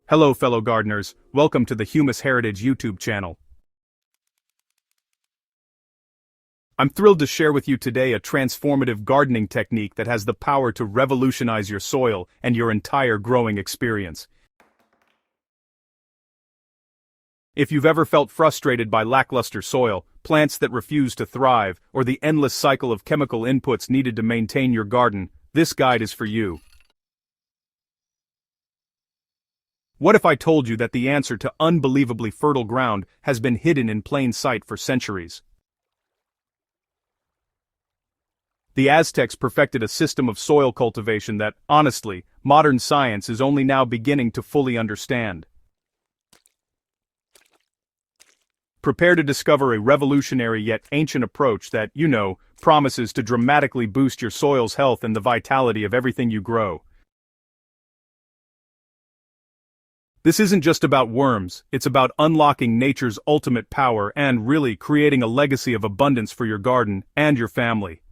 Hello fellow gardeners, welcome to the Humus Heritage YouTube channel. I'm thrilled to share with you today a transformative gardening technique that has the power to revolutionize your soil and your entire growing experience. If you've ever felt frustrated by lackluster soil, plants that refuse to thrive, or the endless cycle of chemical inputs needed to maintain your garden, this guide is for you. What if I told you that the answer to unbelievably fertile ground has been hidden in plain sight for centuries? The Aztecs perfected a system of soil cultivation that, honestly, modern science is only now beginning to fully understand. Prepare to discover a revolutionary yet ancient approach that, promises to dramatically boost your soil's health and the vitality of everything you grow. This isn't just about worms, it's about unlocking nature's ultimate power and really creating a legacy of abundance for your garden and your family.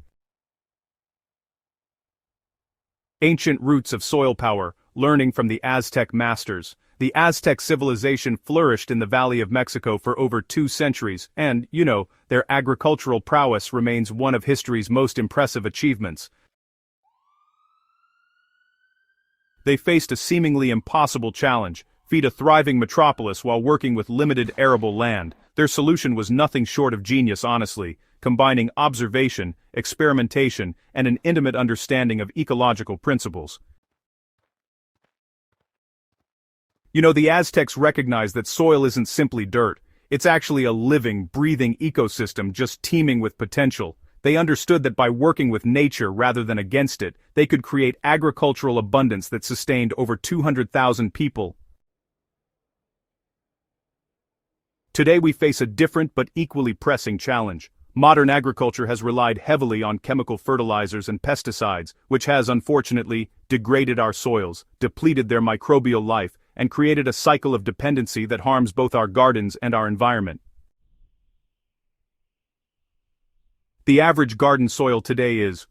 Ancient roots of soil power, learning from the Aztec masters. The Aztec civilization flourished in the Valley of Mexico for over 2 centuries, and, their agricultural prowess remains one of history's most impressive achievements. They faced a seemingly impossible challenge: feed a thriving metropolis while working with limited arable land. Their solution was nothing short of genius, honestly, combining observation, experimentation, and an intimate understanding of ecological principles. The Aztecs recognized that soil isn't simply dirt, it's actually a living, breathing ecosystem just teeming with potential. They understood that by working with nature rather than against it, they could create agricultural abundance that sustained over 200,000 people. Today we face a different but equally pressing challenge. Modern agriculture has relied heavily on chemical fertilizers and pesticides, which has unfortunately degraded our soils, depleted their microbial life, and created a cycle of dependency that harms both our gardens and our environment. The average garden soil today is,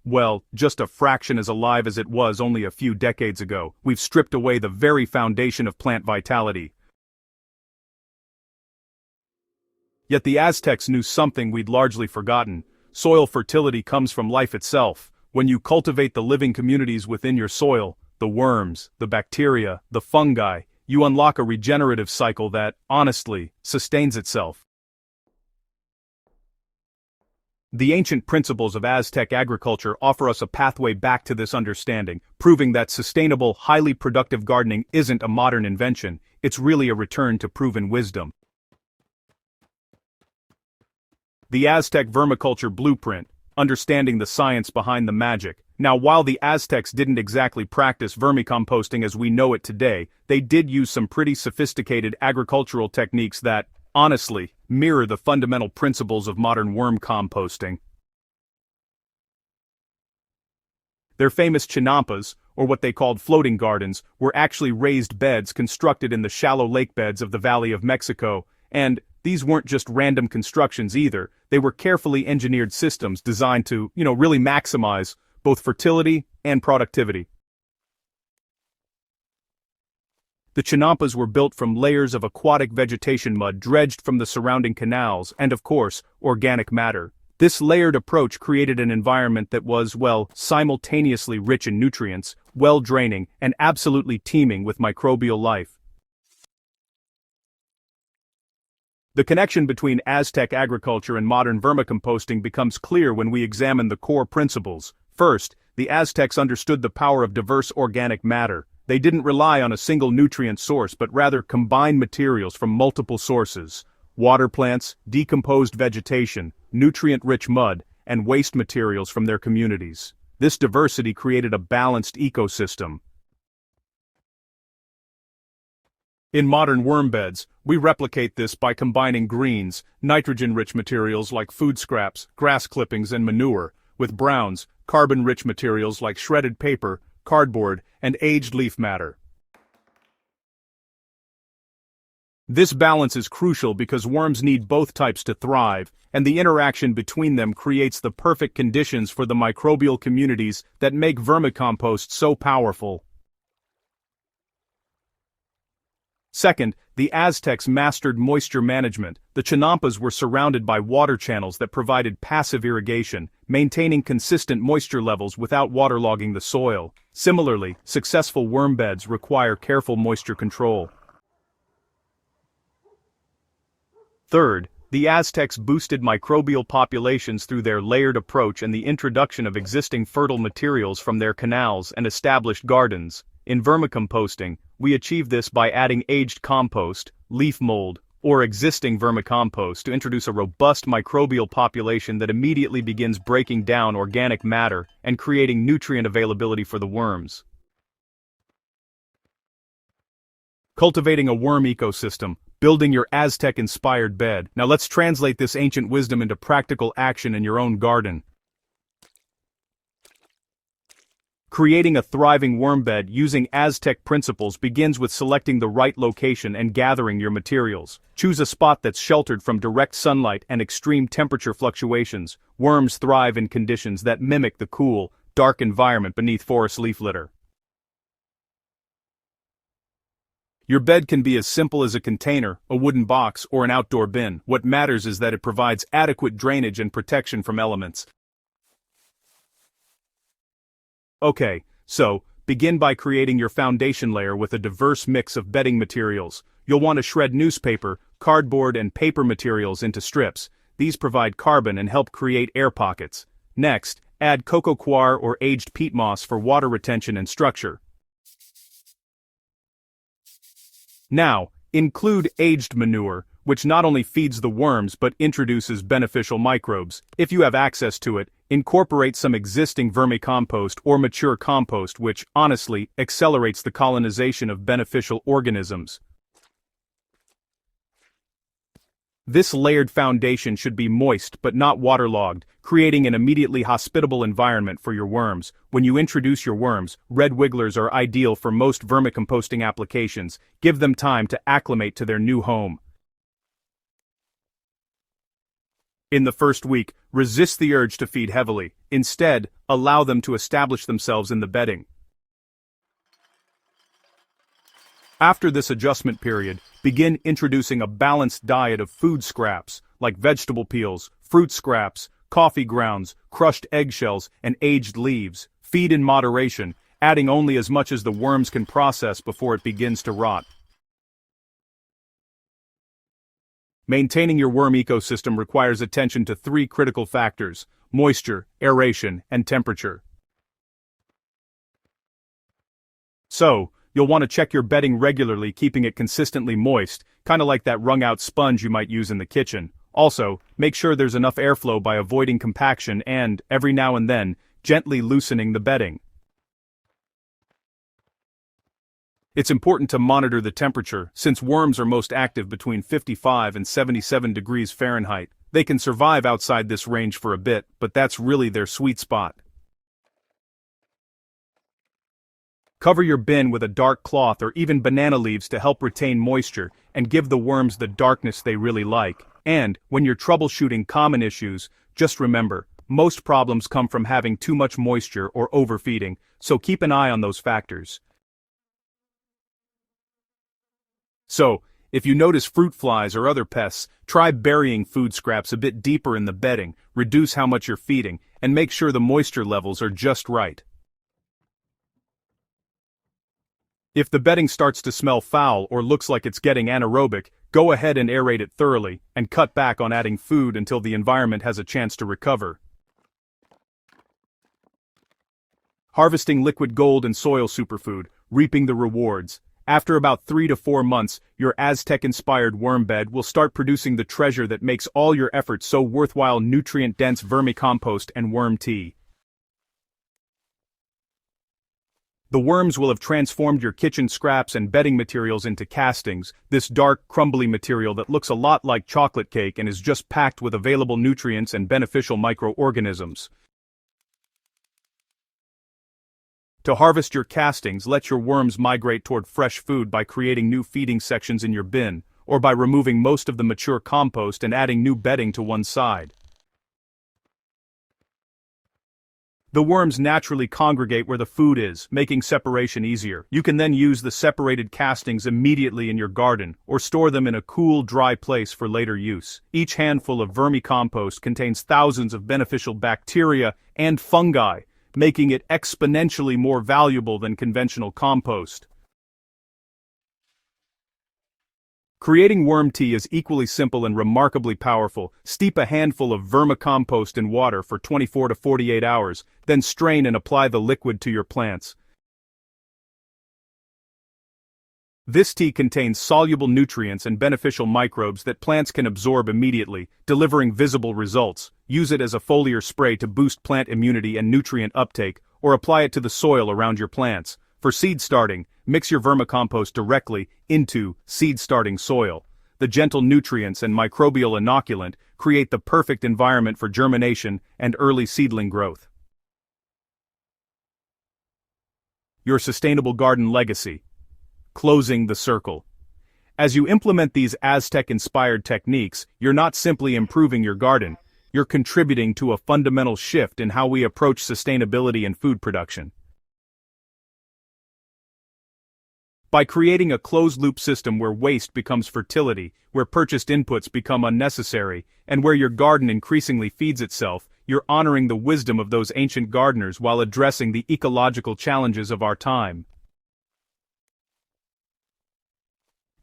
just a fraction as alive as it was only a few decades ago. We've stripped away the very foundation of plant vitality. Yet the Aztecs knew something we'd largely forgotten. Soil fertility comes from life itself. When you cultivate the living communities within your soil, the worms, the bacteria, the fungi, you unlock a regenerative cycle that, honestly, sustains itself. The ancient principles of Aztec agriculture offer us a pathway back to this understanding, proving that sustainable, highly productive gardening isn't a modern invention, it's really a return to proven wisdom. The Aztec vermiculture blueprint, understanding the science behind the magic. Now, while the Aztecs didn't exactly practice vermicomposting as we know it today, they did use some pretty sophisticated agricultural techniques that, honestly, mirror the fundamental principles of modern worm composting. Their famous chinampas, or what they called floating gardens, were actually raised beds constructed in the shallow lake beds of the Valley of Mexico, and these weren't just random constructions either. They were carefully engineered systems designed to, really maximize both fertility and productivity. The chinampas were built from layers of aquatic vegetation mud dredged from the surrounding canals and, of course, organic matter. This layered approach created an environment that was, simultaneously rich in nutrients, well-draining, and absolutely teeming with microbial life. The connection between Aztec agriculture and modern vermicomposting becomes clear when we examine the core principles. First, the Aztecs understood the power of diverse organic matter. They didn't rely on a single nutrient source but rather combined materials from multiple sources: water plants, decomposed vegetation, nutrient-rich mud, and waste materials from their communities. This diversity created a balanced ecosystem. In modern worm beds, we replicate this by combining greens, nitrogen-rich materials like food scraps, grass clippings, and manure, with browns, carbon-rich materials like shredded paper, cardboard, and aged leaf matter. This balance is crucial because worms need both types to thrive, and the interaction between them creates the perfect conditions for the microbial communities that make vermicompost so powerful. Second, the Aztecs mastered moisture management. The Chinampas were surrounded by water channels that provided passive irrigation, maintaining consistent moisture levels without waterlogging the soil. Similarly, successful worm beds require careful moisture control. Third, the Aztecs boosted microbial populations through their layered approach and the introduction of existing fertile materials from their canals and established gardens. In vermicomposting, we achieve this by adding aged compost, leaf mold, or existing vermicompost to introduce a robust microbial population that immediately begins breaking down organic matter and creating nutrient availability for the worms. Cultivating a worm ecosystem, building your Aztec-inspired bed. Now let's translate this ancient wisdom into practical action in your own garden. Creating a thriving worm bed using Aztec principles begins with selecting the right location and gathering your materials. Choose a spot that's sheltered from direct sunlight and extreme temperature fluctuations. Worms thrive in conditions that mimic the cool, dark environment beneath forest leaf litter. Your bed can be as simple as a container, a wooden box, or an outdoor bin. What matters is that it provides adequate drainage and protection from elements. Okay, so, begin by creating your foundation layer with a diverse mix of bedding materials. You'll want to shred newspaper, cardboard, and paper materials into strips. These provide carbon and help create air pockets. Next, add coco coir or aged peat moss for water retention and structure. Now, include aged manure, which not only feeds the worms but introduces beneficial microbes. If you have access to it, incorporate some existing vermicompost or mature compost which, honestly, accelerates the colonization of beneficial organisms. This layered foundation should be moist but not waterlogged, creating an immediately hospitable environment for your worms. When you introduce your worms, red wigglers are ideal for most vermicomposting applications. Give them time to acclimate to their new home. In the first week, resist the urge to feed heavily. Instead, allow them to establish themselves in the bedding. After this adjustment period, begin introducing a balanced diet of food scraps, like vegetable peels, fruit scraps, coffee grounds, crushed eggshells, and aged leaves. Feed in moderation, adding only as much as the worms can process before it begins to rot. Maintaining your worm ecosystem requires attention to three critical factors: moisture, aeration, and temperature. So, you'll want to check your bedding regularly, keeping it consistently moist, kinda like that wrung-out sponge you might use in the kitchen. Also, make sure there's enough airflow by avoiding compaction and, every now and then, gently loosening the bedding. It's important to monitor the temperature, since worms are most active between 55 and 77 degrees Fahrenheit. They can survive outside this range for a bit, but that's really their sweet spot. Cover your bin with a dark cloth or even banana leaves to help retain moisture and give the worms the darkness they really like. And, when you're troubleshooting common issues, just remember, most problems come from having too much moisture or overfeeding, so keep an eye on those factors. So, if you notice fruit flies or other pests, try burying food scraps a bit deeper in the bedding, reduce how much you're feeding, and make sure the moisture levels are just right. If the bedding starts to smell foul or looks like it's getting anaerobic, go ahead and aerate it thoroughly, and cut back on adding food until the environment has a chance to recover. Harvesting liquid gold and soil superfood, reaping the rewards. After about 3 to 4 months, your Aztec-inspired worm bed will start producing the treasure that makes all your efforts so worthwhile: nutrient-dense vermicompost and worm tea. The worms will have transformed your kitchen scraps and bedding materials into castings, this dark, crumbly material that looks a lot like chocolate cake and is just packed with available nutrients and beneficial microorganisms. To harvest your castings, let your worms migrate toward fresh food by creating new feeding sections in your bin, or by removing most of the mature compost and adding new bedding to one side. The worms naturally congregate where the food is, making separation easier. You can then use the separated castings immediately in your garden, or store them in a cool, dry place for later use. Each handful of vermicompost contains thousands of beneficial bacteria and fungi, making it exponentially more valuable than conventional compost. Creating worm tea is equally simple and remarkably powerful. Steep a handful of vermicompost in water for 24 to 48 hours, then strain and apply the liquid to your plants. This tea contains soluble nutrients and beneficial microbes that plants can absorb immediately, delivering visible results. Use it as a foliar spray to boost plant immunity and nutrient uptake, or apply it to the soil around your plants. For seed starting, mix your vermicompost directly into seed-starting soil. The gentle nutrients and microbial inoculant create the perfect environment for germination and early seedling growth. Your sustainable garden legacy. Closing the circle. As you implement these Aztec-inspired techniques, you're not simply improving your garden, you're contributing to a fundamental shift in how we approach sustainability and food production. By creating a closed-loop system where waste becomes fertility, where purchased inputs become unnecessary, and where your garden increasingly feeds itself, you're honoring the wisdom of those ancient gardeners while addressing the ecological challenges of our time.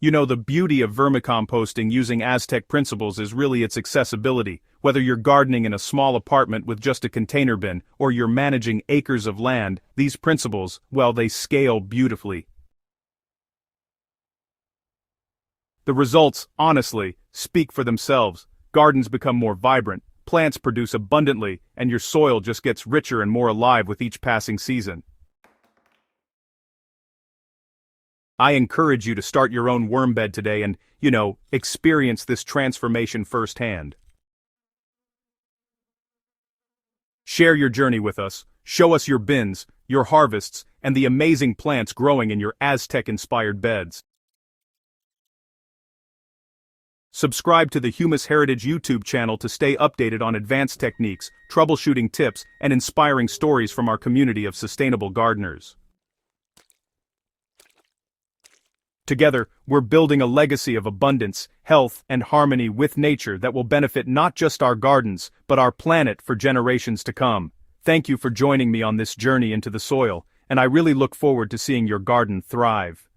You know, the beauty of vermicomposting using Aztec principles is really its accessibility. Whether you're gardening in a small apartment with just a container bin, or you're managing acres of land, these principles, well, they scale beautifully. The results, honestly, speak for themselves. Gardens become more vibrant, plants produce abundantly, and your soil just gets richer and more alive with each passing season. I encourage you to start your own worm bed today and, experience this transformation firsthand. Share your journey with us, show us your bins, your harvests, and the amazing plants growing in your Aztec-inspired beds. Subscribe to the Humus Heritage YouTube channel to stay updated on advanced techniques, troubleshooting tips, and inspiring stories from our community of sustainable gardeners. Together, we're building a legacy of abundance, health, and harmony with nature that will benefit not just our gardens, but our planet for generations to come. Thank you for joining me on this journey into the soil, and I really look forward to seeing your garden thrive.